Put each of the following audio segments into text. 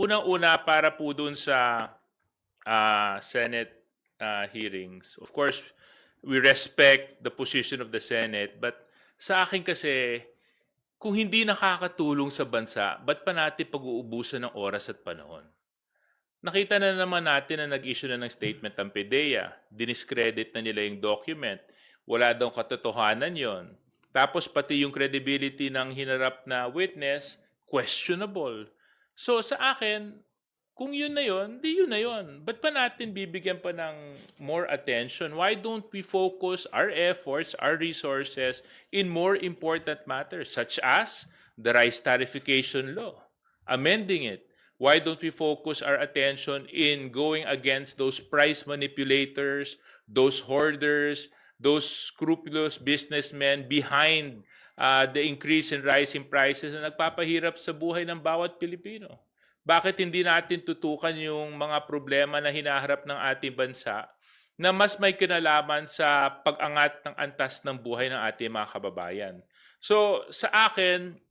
Unang-una para po dun sa Senate hearings. Of course, we respect the position of the Senate, but sa akin kasi, kung hindi nakakatulong sa bansa, ba't pa natin pag-uubusan ng oras at panahon? Nakita na naman natin na nag-issue na ng statement ang PDEA. Diniscredit na nila yung document. Wala daw katotohanan yon. Tapos pati yung credibility ng hinarap na witness, questionable. So sa akin, kung yun na yun, di yun na yun. Ba't pa natin bibigyan pa ng more attention? Why don't we focus our efforts, our resources in more important matters such as the rice tarification law, amending it? Why don't we focus our attention in going against those price manipulators, those hoarders, those scrupulous businessmen behind the increase in rising prices na nagpapahirap sa buhay ng bawat Pilipino? Bakit hindi natin tutukan yung mga problema na hinaharap ng ating bansa na mas may kinalaman sa pag-angat ng antas ng buhay ng ating mga kababayan? So sa akin,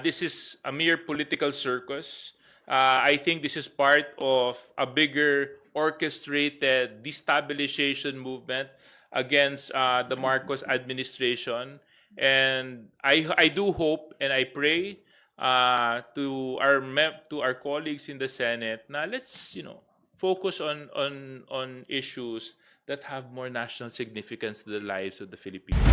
this is a mere political circus. I think this is part of a bigger orchestrated destabilization movement against the Marcos administration. And I do hope and I pray to our colleagues in the Senate na let's focus on issues that have more national significance to the lives of the Filipinos.